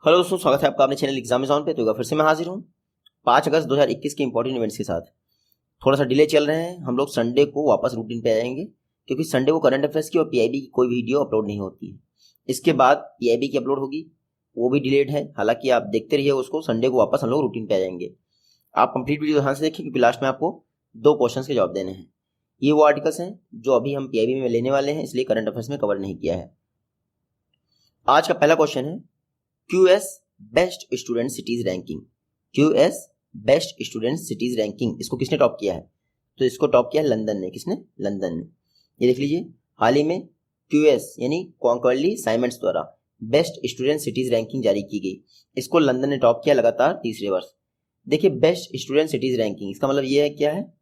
Hello दोस्तों, स्वागत है आपका अपने चैनल एग्जामिज़न पे। तो एक बार फिर से मैं हाजिर हूँ 5 अगस्त 2021 के इंपॉर्टेंट इवेंट्स के साथ। थोड़ा सा डिले चल रहे हैं, हम लोग संडे को वापस रूटीन पे आएंगे क्योंकि संडे को करंट अफेयर्स की और पीआईबी की कोई वीडियो अपलोड नहीं होती है। इसके बाद पीआईबी की अपलोड होगी, वो भी डिलेड है। हालांकि आप देखते रहिए उसको, संडे को वापस हम लोग रूटीन पे आ जाएंगे। आप कंप्लीट वीडियो ध्यान से देखिए क्योंकि लास्ट में आपको 2 क्वेश्चन के जवाब देने हैं। ये वो आर्टिकल्स हैं जो अभी हम पीआईबी में लेने वाले हैं, इसलिए करंट अफेयर्स में कवर नहीं किया है। आज का पहला क्वेश्चन है QS best student cities ranking. QS best student cities ranking, इसको किसने टॉप किया है? तो इसको टॉप किया है लंदन ने। किसने? लंदन ने। ये देख लीजिए, हाल ही में क्यूएस यानी कॉन्कर्ली साइमंड्स द्वारा बेस्ट स्टूडेंट सिटीज रैंकिंग जारी की गई। इसको लंदन ने टॉप किया लगातार तीसरे वर्ष। देखिए, बेस्ट स्टूडेंट सिटीज रैंकिंग, इसका मतलब ये है क्या है?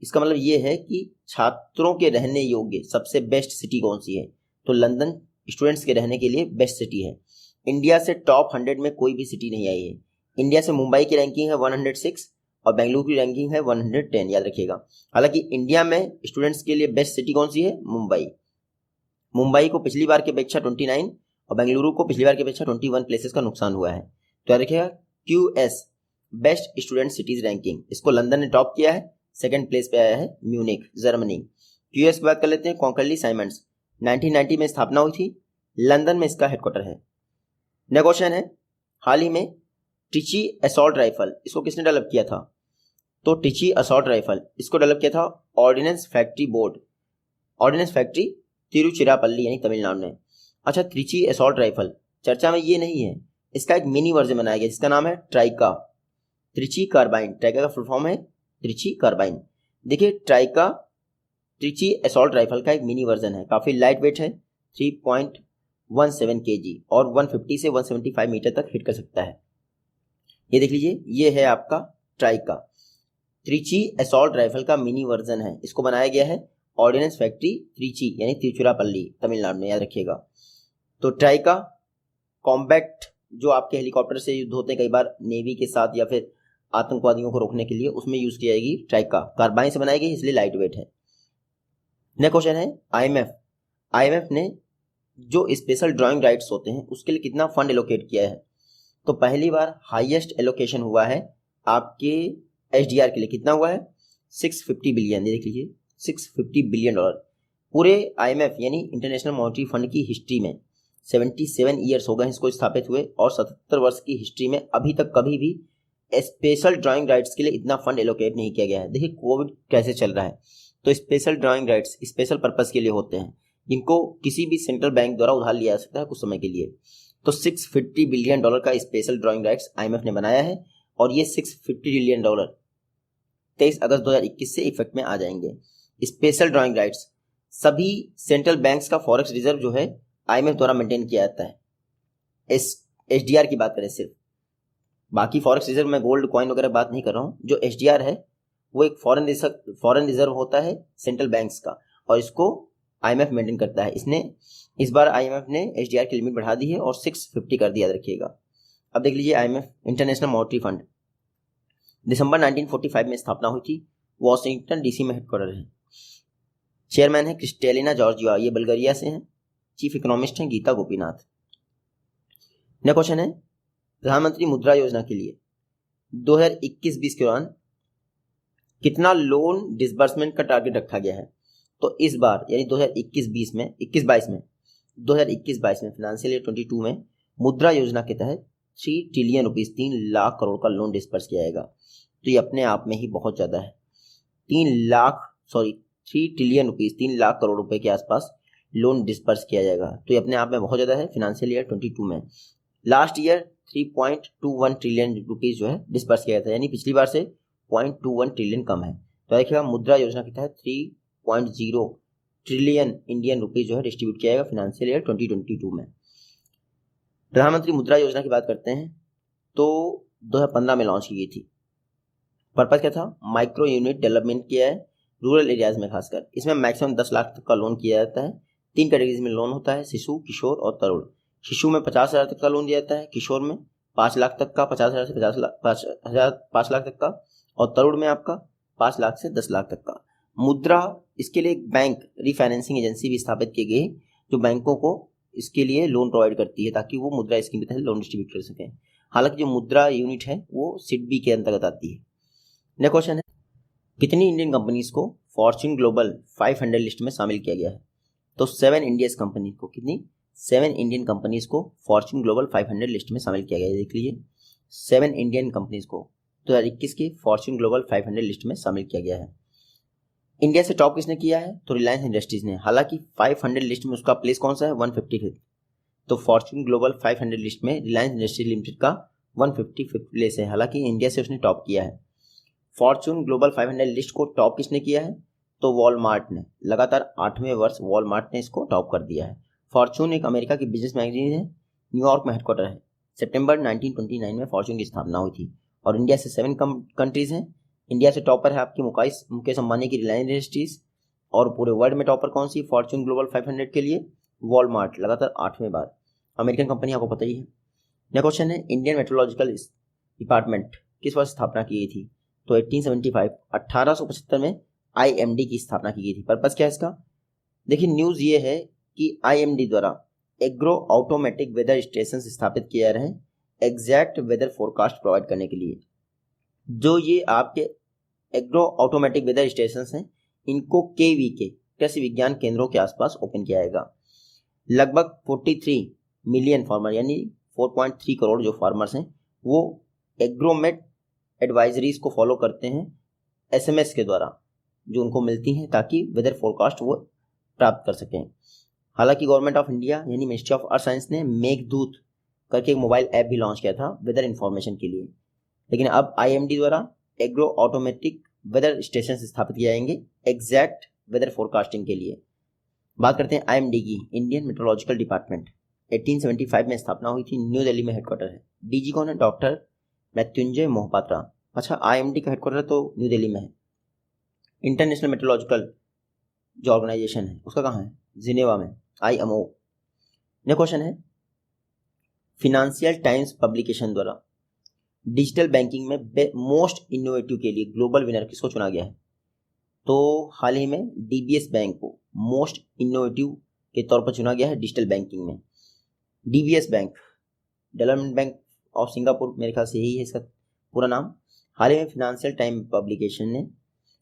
इसका मतलब ये है कि छात्रों के रहने योग्य सबसे बेस्ट सिटी कौन सी है? तो लंदन स्टूडेंट्स के रहने के लिए बेस्ट सिटी है। इंडिया से टॉप 100 में कोई भी सिटी नहीं आई है। इंडिया से मुंबई की रैंकिंग है 106 और बेंगलुरु की रैंकिंग है 110, याद रखिएगा। हालांकि इंडिया में स्टूडेंट्स के लिए बेस्ट सिटी कौन सी है? मुंबई। मुंबई को पिछली बार की अपेक्षा 29 और बेंगलुरु को पिछली बार की अपेक्षा 21 प्लेसेस का नुकसान हुआ है। तो याद रखिएगा, QS best student cities ranking, इसको लंदन ने टॉप किया है। सेकेंड प्लेस पे आया है म्यूनिक, जर्मनी। क्यूएस की बात कर लेते हैं। कॉन्कर्ली साइमंड्स 1990 में स्थापना हुई थी, लंदन में इसका हेडक्वार्टर है। नेक्स्ट क्वेश्चन है, हाल ही में टिची असॉल्ट राइफल, इसको किसने डेवलप किया था? तो टिची असॉल्ट राइफल इसको डेवलप किया था ordnance factory board, ordnance factory Tiruchirappalli यानी तमिलनाडु में। अच्छा, त्रिची असॉल्ट राइफल चर्चा में ये नहीं है, इसका एक मिनी वर्जन बनाया गया जिसका नाम है ट्राइका, त्रिची कार्बाइन। ट्राइका का फुल फॉर्म है त्रिची कार्बाइन। देखिए, ट्राइका त्रिची असॉल्ट राइफल का एक मिनी वर्जन है, काफी लाइट वेट है, 3.17 kg और 150 से 175 मीटर तक हिट कर सकता है। ये देख लीजिए, ये है आपका ट्राइका, त्रिची असॉल्ट राइफल का मिनी वर्जन है। इसको बनाया गया है ऑर्डिनेंस फैक्ट्री त्रिची यानी तिरुचिरापल्ली तमिलनाडु में, याद रखिएगा। तो ट्राइका कॉम्बैक्ट, जो आपके हेलीकॉप्टर से युद्ध होते हैं कई बार नेवी के साथ या फिर आतंकवादियों को रोकने के लिए, उसमें यूज की जाएगी। ट्राइका कार्बाइन से बनाई गई इसलिए लाइट वेट है। नेक्स्ट क्वेश्चन है, आईएमएफ ने जो स्पेशल ड्राइंग राइट्स होते हैं उसके लिए कितना फंड एलोकेट किया है? तो पहली बार हाईएस्ट एलोकेशन हुआ है आपके एचडीआर के लिए। कितना हुआ है? 650 बिलियन। देख लीजिए, 650 बिलियन डॉलर। पूरे आईएमएफ यानी इंटरनेशनल मॉनेटरी फंड की हिस्ट्री में 77 ईयर्स हो गए इसको स्थापित हुए, और 77 वर्ष की हिस्ट्री में अभी तक कभी भी स्पेशल ड्राइंग राइट्स के लिए इतना फंड एलोकेट नहीं किया गया है। देखिए, कोविड कैसे चल रहा है, तो special drawing rights special purpose के लिए होते हैं, इनको किसी भी सेंट्रल बैंक द्वारा उधार लिया जा सकता है कुछ समय के लिए। तो 650 बिलियन डॉलर का स्पेशल ड्राइंग राइट्स आईएमएफ ने बनाया है, और ये 650 बिलियन डॉलर 23 अगस्त 2021 से इफेक्ट में आ जाएंगे। स्पेशल ड्राइंग राइट्स सभी सेंट्रल बैंक्स का फॉरेक्स रिजर्व जो है आईएमएफ द्वारा मेंटेन किया जाता है। एचडीआर की बात करें सिर्फ, बाकी फॉरेक्स रिजर्व में गोल्ड कॉइन वगैरह बात नहीं कर रहा हूँ। जो एचडीआर है वो एक फॉरेन रिजर्व होता है सेंट्रल बैंक्स का, और इसको आईएमएफ मेंटेन करता है। इसने इस बार आईएमएफ ने एचडीआर की लिमिट बढ़ा दी है और 650 कर दिया, रखिएगा। अब देख लीजिए, आईएमएफ इंटरनेशनल मॉनेटरी फंड दिसंबर 1945 में स्थापना हुई थी, वॉशिंगटन डीसी में हेडक्वार्टर है। चेयरमैन है क्रिस्टेलिना जॉर्जिया, ये बल्गारिया से हैं। चीफ इकोनॉमिस्ट हैं गीता गोपीनाथ। नेक्स्ट क्वेश्चन है, प्रधानमंत्री मुद्रा योजना के लिए 2021-20 के दौरान कितना लोन डिसबर्समेंट का टारगेट रखा गया है? तो इस बार यानी 2021-22 में फाइनेंशियल ईयर 22 में मुद्रा योजना के तहत 3 ट्रिलियन रुपीस 3 लाख करोड़ का लोन डिस्पर्स किया जाएगा। तो ये अपने आप में ही बहुत ज़्यादा है। 3 ट्रिलियन रुपीस 3 लाख करोड़ रुपए के आसपास लोन डिस्पर्स किया जाएगा, तो ये अपने आप में बहुत ज़्यादा है। फाइनेंशियल ईयर 22 में लास्ट ईयर 3.21 ट्रिलियन रुपीस जो है डिस्पर्स किया था, यानी पिछली बार से 0.21 ट्रिलियन कम है। तो देखिएगा, मुद्रा योजना के तहत 3.0 ट्रिलियन इंडियन रुपीज जो है डिस्ट्रीब्यूट किया जाएगा फाइनेंशियल ईयर 2022 में। प्रधानमंत्री मुद्रा योजना की बात करते हैं तो 2015 में लॉन्च की गई थी। पर्पस क्या था? माइक्रो यूनिट डेवलपमेंट किया है रूरल एरियाज में खासकर। इसमें मैक्सिमम 10 लाख तक का लोन किया जाता है। 3 कैटेगरीज में लोन होता है, शिशु, किशोर और तरुण। शिशु में 50,000 तक का लोन दिया जाता है, किशोर में 5 लाख तक का, 50,000 से 5 लाख तक का, और तरुण में आपका 5 लाख से 10 लाख तक का। मुद्रा, इसके लिए एक बैंक रीफाइनेंसिंग एजेंसी भी स्थापित की गई जो बैंकों को इसके लिए लोन प्रोवाइड करती है ताकि वो मुद्रा स्कीम के तहत लोन डिस्ट्रीब्यूट कर सकें। हालांकि जो मुद्रा यूनिट है वो सिडबी के अंतर्गत आती है। नेक्स्ट क्वेश्चन है, कितनी इंडियन कंपनीज को फॉर्च्यून ग्लोबल 500 लिस्ट में शामिल किया गया है? तो 7 इंडियन कंपनी को, कितनी? 7 इंडियन कंपनीज को फॉर्च्यून ग्लोबल 500 लिस्ट में शामिल किया गया है। देख लीजिए, 7 इंडियन कंपनीज को 2021 की फॉर्च्यून ग्लोबल 500 लिस्ट में शामिल किया गया है। इंडिया से टॉप किसने किया है? तो रिलायंस इंडस्ट्रीज ने। हालांकि 500 लिस्ट में उसका प्लेस कौन सा है? 155। तो फॉर्च्यून ग्लोबल 500 लिस्ट में रिलायंस इंडस्ट्रीज लिमिटेड का 155 प्लेस है। हालांकि इंडिया से उसने टॉप किया है। फॉर्च्यून ग्लोबल 500 लिस्ट को टॉप किसने किया है? तो वॉलमार्ट ने। लगातार 8वें वर्ष वॉलमार्ट ने इसको टॉप कर दिया है। फॉर्च्यून एक अमेरिका की बिजनेस मैगजीन है, न्यूयॉर्क में हेडक्वार्टर है। सितंबर 1929 में फॉर्च्यून की स्थापना हुई थी और इंडिया से 7 कंट्रीज हैं। इंडिया से टॉपर है आपकी मुकेश अंबानी की रिलायंस इंडस्ट्रीज, और पूरे वर्ल्ड में टॉपर कौन सी? फॉर्च्यून ग्लोबल 500 के लिए वॉलमार्ट, लगातार 8वें बार। अमेरिकन कंपनी आपको पता ही है। नेक्स्ट क्वेश्चन है, इंडियन मेट्रोलॉजिकल डिपार्टमेंट किस वर्ष स्थापना की गई थी? तो 1875 में IMD की स्थापना की गई थी। पर्पस क्या है इसका? देखिए, न्यूज़ ये है कि IMD द्वारा एग्रो ऑटोमेटिक वेदर स्टेशन स्थापित किए जा रहे हैं एग्जैक्ट वेदर फोरकास्ट प्रोवाइड करने के लिए। जो ये आपके एग्रो ऑटोमेटिक वेदर स्टेशन हैं, इनको KVK कृषि विज्ञान केंद्रों के आसपास ओपन किया जाएगा। लगभग 43 मिलियन फार्मर यानी 4.3 करोड़ जो फार्मर्स हैं वो एग्रोमेट एडवाइजरीज को फॉलो करते हैं SMS के द्वारा जो उनको मिलती हैं, ताकि वेदर फोरकास्ट वो प्राप्त कर सकें। हालांकि गवर्नमेंट ऑफ इंडिया यानी मिनिस्ट्री ऑफ अर्थ साइंस ने मेघदूत करके एक मोबाइल ऐप भी लॉन्च किया था वेदर इन्फॉर्मेशन के लिए। लेकिन अब IMD द्वारा एग्रो ऑटोमेटिक वेदर स्टेशन स्थापित किए जाएंगे एग्जैक्ट वेदर फोरकास्टिंग के लिए। बात करते हैं IMD की, इंडियन मेट्रोलॉजिकल डिपार्टमेंट 1875 में स्थापना हुई थी, न्यू दिल्ली में हेडक्वार्टर है। DG कौन है? डॉक्टर मृत्युंजय मोहपात्रा। अच्छा, IMD का हेडक्वार्टर तो न्यू दिल्ली में है। इंटरनेशनल मेट्रोलॉजिकल जो ऑर्गेनाइजेशन है उसका कहाँ है? जिनेवा में, IMO। नेक्स्ट क्वेश्चन है, फिनेंशियल टाइम्स पब्लिकेशन द्वारा डिजिटल बैंकिंग में मोस्ट इनोवेटिव के लिए ग्लोबल विनर किसको चुना गया है? तो हाल ही में DBS बैंक को मोस्ट इनोवेटिव के तौर पर चुना गया है डिजिटल बैंकिंग में। DBS bank, development bank of Singapore, मेरे ख्याल से यही है इसका पूरा नाम। हाल ही में फिनेंशियल टाइम पब्लिकेशन ने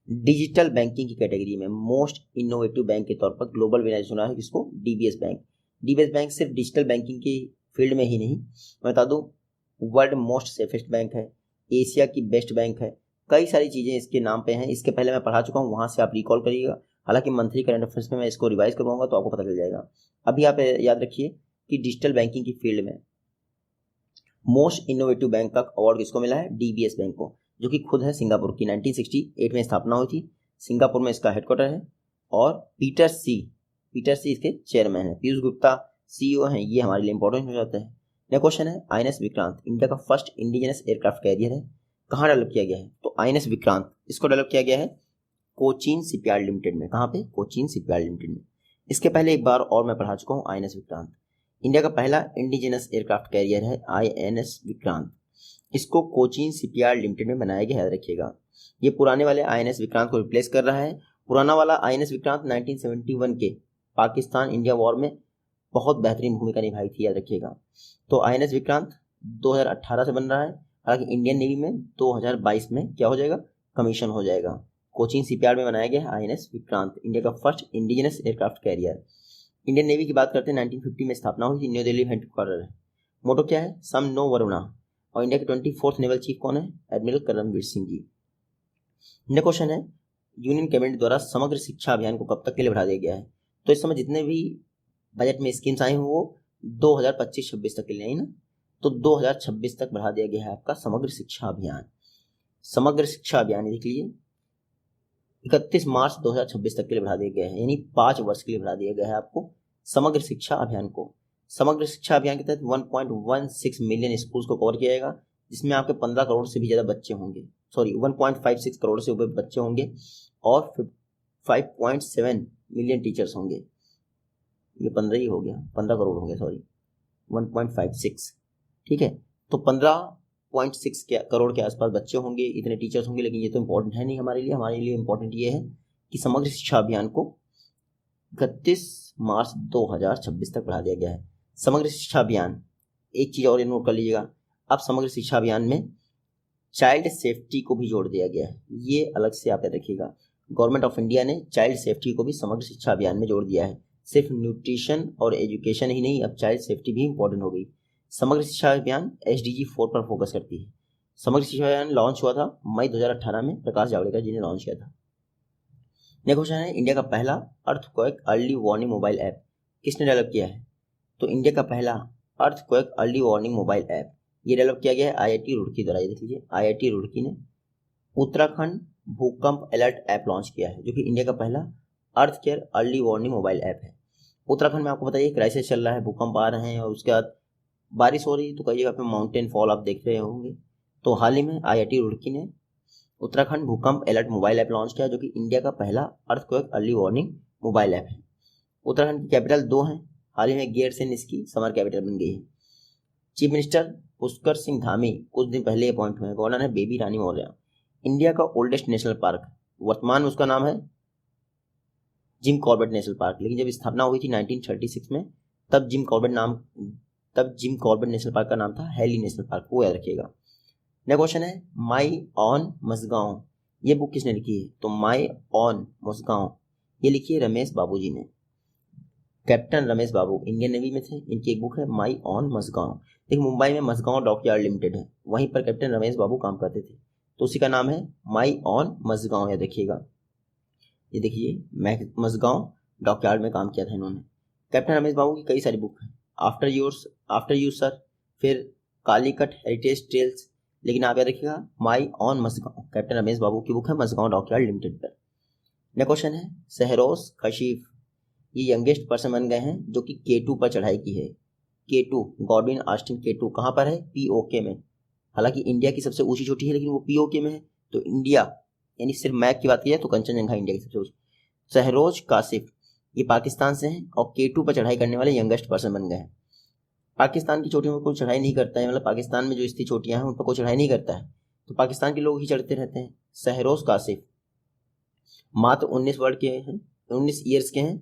डिजिटल बैंकिंग की कैटेगरी में मोस्ट इनोवेटिव बैंक के तौर पर ग्लोबल विनर चुना है किसको? DBS bank. DBS बैंक सिर्फ डिजिटल बैंकिंग की फील्ड में ही नहीं, मैं बता दूं वर्ल्ड मोस्ट सेफेस्ट बैंक है, एशिया की बेस्ट बैंक है, कई सारी चीज़ें इसके नाम पे हैं। इसके पहले मैं पढ़ा चुका हूँ, वहाँ से आप रिकॉल करिएगा। हालांकि मंथली करंट अफेयर्स में मैं इसको रिवाइज करवाऊंगा तो आपको पता चल जाएगा। अभी आप याद रखिए कि डिजिटल बैंकिंग की फील्ड में मोस्ट इनोवेटिव बैंक का अवार्ड किसको मिला है? DBS बैंक को, जो कि खुद है सिंगापुर की। 1968 में स्थापना हुई थी, सिंगापुर में इसका हेडक्वार्टर है। और पीटर सी इसके चेयरमैन है। पीयूष गुप्ता CEO हैं। ये हमारे लिए इंपॉर्टेंट हो जाता है। नेक्स्ट क्वेश्चन है, INS विक्रांत इंडिया का फर्स्ट इंडिजिनस एयरक्राफ्ट कैरियर है, कहाँ डेवलप किया गया है? तो INS विक्रांत इसको डेवलप किया गया है कोचीन शिपयार्ड लिमिटेड में। कहाँ पे? कोचीन शिपयार्ड लिमिटेड में। इसके पहले एक बार और मैं पढ़ा चुका हूँ INS विक्रांत। इंडिया का पहला इंडिजिनस एयरक्राफ्ट कैरियर है INS विक्रांत। इसको कोचीन शिपयार्ड लिमिटेड में बनाया गया, याद रखिएगा। ये पुराने वाले INS विक्रांत को रिप्लेस कर रहा है। पुराना वाला INS विक्रांत 1971 के पाकिस्तान इंडिया वॉर में बहुत बेहतरीन भूमिका निभाई थी, याद रखिएगा। तो INS विक्रांत 2018 से बन रहा है। हालांकि इंडियन नेवी में 2022 में क्या हो जाएगा? कमीशन हो जाएगा। कोचीन शिपयार्ड में बनाया गया है INS विक्रांत, इंडिया का first indigenous aircraft carrier. Indian navy की बात करते हैं, 1950 में स्थापना हुई थी, न्यू दिल्ली हेडक्वार्टर है। मोटो क्या है? सम नो वरुणा। और इंडिया के 24th नेवल चीफ कौन है? Admiral Karambir Singh ji. Next question है, यूनियन कैबिनेट द्वारा समग्र शिक्षा अभियान को कब तक के लिए बढ़ा दिया गया है? तो इस समय जितने भी बजट में स्कीम्स आई हुई वो 2025-26 तक के लिए आई ना, तो 2026 तक बढ़ा दिया गया है आपका समग्र शिक्षा अभियान। समग्र शिक्षा अभियान देख लीजिए 31 मार्च 2026 तक के लिए बढ़ा दिया गया है, यानी 5 वर्ष के लिए बढ़ा दिया गया है आपको समग्र शिक्षा अभियान को। समग्र शिक्षा अभियान के तहत 1.16 मिलियन स्कूल्स को कवर किया जाएगा, जिसमें आपके 15 करोड़ से भी ज़्यादा बच्चे होंगे, 1.56 करोड़ से ऊपर बच्चे होंगे और 5.7 मिलियन टीचर्स होंगे। ये 15 ही हो गया, 15 करोड़ हो गया, 1.56, ठीक है। तो 15.6 करोड़ के आसपास बच्चे होंगे, इतने टीचर्स होंगे। लेकिन ये तो इम्पोर्टेंट है नहीं हमारे लिए। हमारे लिए इम्पोर्टेंट ये है कि समग्र शिक्षा अभियान को 31 मार्च 2026 तक बढ़ा दिया गया है। समग्र शिक्षा अभियान, एक चीज़ और नोट कर लीजिएगा, अब समग्र शिक्षा अभियान में चाइल्ड सेफ्टी को भी जोड़ दिया गया है। ये अलग से आप याद रखिएगा, गवर्नमेंट ऑफ इंडिया ने चाइल्ड सेफ्टी को भी समग्र शिक्षा अभियान में जोड़ दिया है। सिर्फ न्यूट्रिशन और एजुकेशन ही नहीं, अब चाइल्ड सेफ्टी भी इंपॉर्टेंट हो गई। समग्र शिक्षा अभियान SDG 4 पर फोकस करती है। समग्र शिक्षा अभियान लॉन्च हुआ था मई 2018 में, प्रकाश जावड़ेकर जी ने लॉन्च किया था। नेक्स्ट क्वेश्चन है, इंडिया का पहला earthquake early warning mobile app किसने डेवलप किया है? तो इंडिया का पहला earthquake early warning mobile app ये डेवलप किया गया है IIT रुड़की द्वारा। ये देख लीजिए, IIT रुड़की ने उत्तराखंड भूकंप अलर्ट ऐप लॉन्च किया है, जो कि इंडिया का पहला earth care early warning mobile app है। उत्तराखंड में आपको बताइए क्राइसिस चल रहा है, भूकंप आ रहे हैं और उसके बाद बारिश हो रही है, तो कई जगह पे माउंटेन फॉल आप देख रहे होंगे। तो हाल ही में IIT रुड़की ने उत्तराखंड भूकंप अलर्ट मोबाइल ऐप लॉन्च किया, जो कि इंडिया का पहला earthquake early warning mobile app है। उत्तराखंड की कैपिटल 2 है, हाल ही में गैरसैंण इसकी समर कैपिटल बन गई है। चीफ मिनिस्टर पुष्कर सिंह धामी कुछ दिन पहले अपॉइंट हुए हैं, गवर्नर है बेबी रानी मौर्य। इंडिया का ओल्डेस्ट नेशनल पार्क, वर्तमान में उसका नाम है जिम कॉर्बेट नेशनल पार्क, लेकिन जब स्थापना हुई थी 1936 में, तब जिम कॉर्बेट नेशनल पार्क का नाम था हैली नेशनल पार्क, वो याद रखिएगा। नेक्स्ट क्वेश्चन है, माई ऑन मसगांव ये बुक किसने लिखी है? तो माई ऑन मसगांव ये लिखी है रमेश बाबू जी ने। कैप्टन रमेश बाबू इंडियन नेवी में थे, इनकी एक बुक है माई ऑन मसगांव। देखिए मुंबई में मसगांव डॉकयार्ड लिमिटेड है, वहीं पर कैप्टन रमेश बाबू काम करते थे, तो उसी का नाम है माई ऑन मसगांव, याद रखिएगा। ये देखिए मसगांव डॉकयार्ड में काम किया था इन्होंने। कैप्टन रमेश बाबू की कई सारी बुक हैं, आफ्टर यू सर, फिर कालीकट हेरिटेज ट्रेल्स, लेकिन आप याद रखिएगा माई ऑन मसगांव कैप्टन रमेश बाबू की बुक है मसगांव डॉकयार्ड लिमिटेड पर। नेक्स्ट क्वेश्चन है, सहरोज कशीफ ये यंगेस्ट पर्सन बन गए हैं जो कि K2 पर चढ़ाई की है। K2 गॉडविन ऑस्टिन K2 कहाँ पर है? POK में। हालांकि इंडिया की सबसे ऊंची चोटी है, लेकिन वो POK में है। तो इंडिया यानी सिर्फ मैप की बात की जाए तो कंचनजंगा इंडिया की सबसे ऊंची। सहरोज कासिफ ये पाकिस्तान से हैं और K2 पर चढ़ाई करने वाले यंगेस्ट पर्सन बन गए हैं। पाकिस्तान की चोटियों पर कोई चढ़ाई नहीं करता है, मतलब पाकिस्तान में जो स्थित चोटियां हैं उन पर कोई चढ़ाई नहीं करता है, तो पाकिस्तान के लोग ही चढ़ते रहते हैं। सहरोज कासिफ मात्र 19 ईयर्स के हैं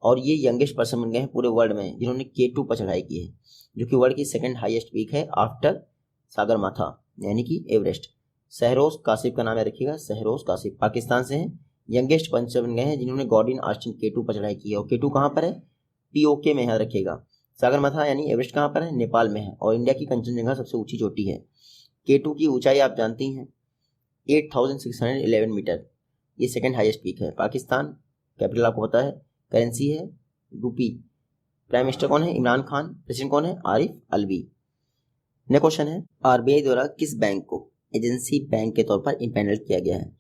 और ये यंगेस्ट पर्सन बन गए हैं पूरे वर्ल्ड में जिन्होंने K2 पर चढ़ाई की है, जो कि वर्ल्ड की सेकंड हाईएस्ट पीक है आफ्टर सागरमाथा यानी कि एवरेस्ट। सहरोज कासिफ का नाम याद रखिएगा, सहरोज कासिफ पाकिस्तान से हैं, यंगेस्ट पर्सन बन गए हैं जिन्होंने गॉडविन ऑस्टिन K2 पर चढ़ाई की है। और K2 कहाँ पर है? POK में याद रखिएगा। सागरमाथा यानी एवरेस्ट कहाँ पर है? नेपाल में है। और इंडिया की कंचनजंगा सबसे ऊंची चोटी है। K2 की ऊंचाई आप जानती हैं 8611 मीटर, ये सेकंड हाईएस्ट पीक है। पाकिस्तान कैपिटल आपको पता है, करेंसी है रूपी, प्राइम मिनिस्टर कौन है? इमरान खान, प्रेसिडेंट कौन है? आरिफ अलवी। नेक्स्ट क्वेश्चन है, RBI द्वारा किस बैंक को एजेंसी बैंक के तौर पर इम्पैनल किया गया है?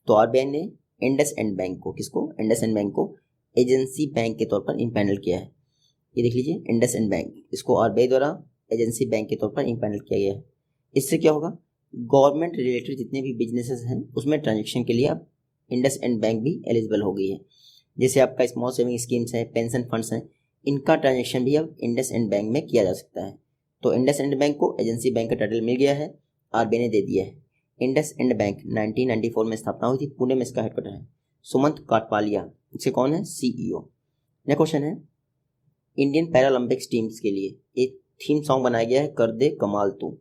तो RBI ने इंडसइंड बैंक को, किसको? इंडसइंड बैंक को एजेंसी बैंक के तौर पर इम्पैनल किया है। ये देख लीजिए इंडसइंड बैंक, इसको RBI द्वारा एजेंसी बैंक के तौर पर इम्पैनल किया गया है। इससे क्या होगा? गवर्नमेंट रिलेटेड जितने भी बिजनेसेस हैं उसमें ट्रांजेक्शन के लिए अब इंडसइंड बैंक भी एलिजिबल हो गई है। जैसे आपका स्मॉल सेविंग स्कीम्स हैं, पेंशन फंड्स हैं, इनका ट्रांजेक्शन भी अब इंडसइंड बैंक में किया जा सकता है। तो इंडसइंड बैंक को एजेंसी बैंक का टाइटल मिल गया है, RBI ने दे दिया है। इंडसइंड बैंक 1994 में स्थापना हुई थी, पुणे में इसका हेडक्वार्टर है। सुमंत काटपालिया इसके कौन है? CEO। नेक्स्ट क्वेश्चन है, इंडियन पैरालंपिक्स टीम्स के लिए एक थीम सॉन्ग बनाया गया है, कर दे कमाल तू।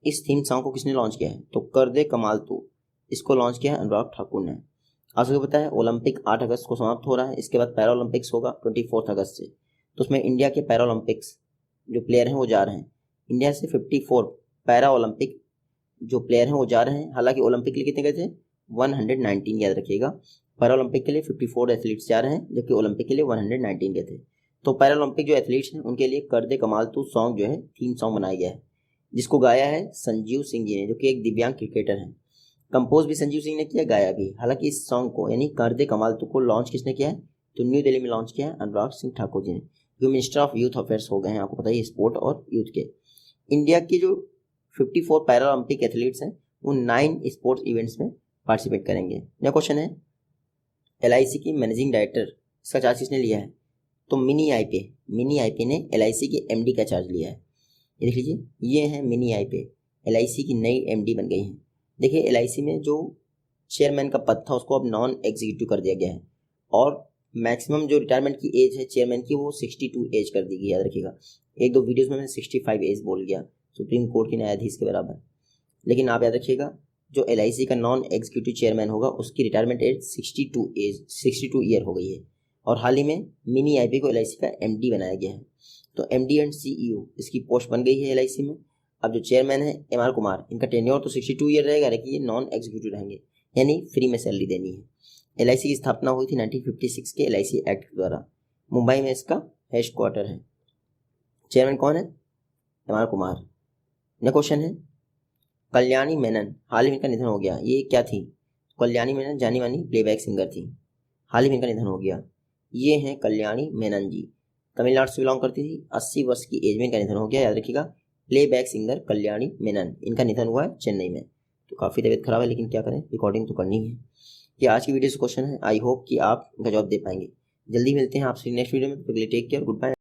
इस थीम सॉन्ग को किसने लॉन्च किया है? तो कर दे कमाल तू इसको लॉन्च किया है अनुराग ठाकुर ने। आप सबको पता है ओलंपिक 8 अगस्त को समाप्त हो रहा है, इसके बाद पैरा ओलंपिक्स होगा 24 अगस्त से। तो उसमें इंडिया के पैरा ओलंपिक्स जो प्लेयर हैं वो जा रहे हैं। इंडिया से 54 पैरा ओलंपिक जो प्लेयर हैं वो जा रहे हैं। हालांकि ओलंपिक के लिए कितने गए थे? 119, याद रखिएगा। पैरा ओलंपिक के लिए 54 एथलीट्स जा रहे हैं, जबकि ओलंपिक के लिए 119 गए थे। तो पैरा ओलंपिक जो एथलीट्स हैं उनके लिए कर दे कमाल तू सॉन्ग जो है थीम सॉन्ग बनाया गया है, जिसको गाया है संजीव सिंह जी ने, जो कि एक दिव्यांग क्रिकेटर हैं। कंपोज भी संजीव सिंह ने किया, गाया भी। हालांकि इस सॉन्ग को यानी कर दे कमाल तू को लॉन्च किसने किया है? तो न्यू दिल्ली में लॉन्च किया है अनुराग सिंह ठाकुर जी ने, जो मिनिस्टर ऑफ यूथ अफेयर्स हो गए हैं, आपको पता ही, स्पोर्ट और यूथ के। इंडिया के जो 54 पैरा ओलंपिक एथलीट्स हैं वो 9 स्पोर्ट्स इवेंट्स में पार्टिसिपेट करेंगे। यह क्वेश्चन है, LIC की मैनेजिंग डायरेक्टर इसका चार्ज किसने लिया है? तो मिनी आईपी ने LIC के MD का चार्ज लिया है। ये देख लीजिए, ये है मिनी आईपी, LIC की नई MD बन गई हैं। देखिए LIC में जो चेयरमैन का पद था उसको अब नॉन एग्जीक्यूटिव कर दिया गया है और मैक्सिमम जो रिटायरमेंट की एज है चेयरमैन की वो 62 एज कर दी गई, याद रखिएगा। एक दो वीडियोस में मैं 65 एज बोल गया, सुप्रीम कोर्ट के न्यायाधीश के बराबर। लेकिन आप याद रखिएगा जो LIC का नॉन एग्जीक्यूटिव चेयरमैन होगा उसकी रिटायरमेंट एज 62 ईयर हो गई है। और हाल ही में मिनी IP को LIC का MD बनाया गया है। तो MD एंड CEO इसकी पोस्ट बन गई है LIC में। अब जो चेयरमैन है MR कुमार, इनका टेन्योर तो 62 ईयर रहेगा, लेकिन ये नॉन एग्जीक्यूटिव रहेंगे, यानी फ्री में सैलरी देनी है। LIC की स्थापना हुई थी 1956 के LIC एक्ट द्वारा। मुंबई में इसका हेडक्वार्टर है। चेयरमैन कौन है? MR कुमार। नेक्स्ट क्वेश्चन है कल्याणी मेनन, हाल ही में इनका निधन हो गया। ये क्या थी? कल्याणी मेनन जानी मानी प्लेबैक सिंगर थी, हाल ही में इनका निधन हो गया। ये हैं कल्याणी मेनन जी, तमिलनाडु से बिलोंग करती थी। 80 वर्ष की एज में इनका निधन हो गया, याद रखिएगा। प्लेबैक सिंगर कल्याणी मेनन, इनका निधन हुआ है चेन्नई में। तो काफ़ी तबीयत खराब है, लेकिन क्या करें, रिकॉर्डिंग तो करनी है। ये आज की वीडियो से क्वेश्चन है, आई होप कि आप इनका जवाब दे पाएंगे। जल्दी मिलते हैं आपसे नेक्स्ट वीडियो में, तो टेक केयर, गुड बाय।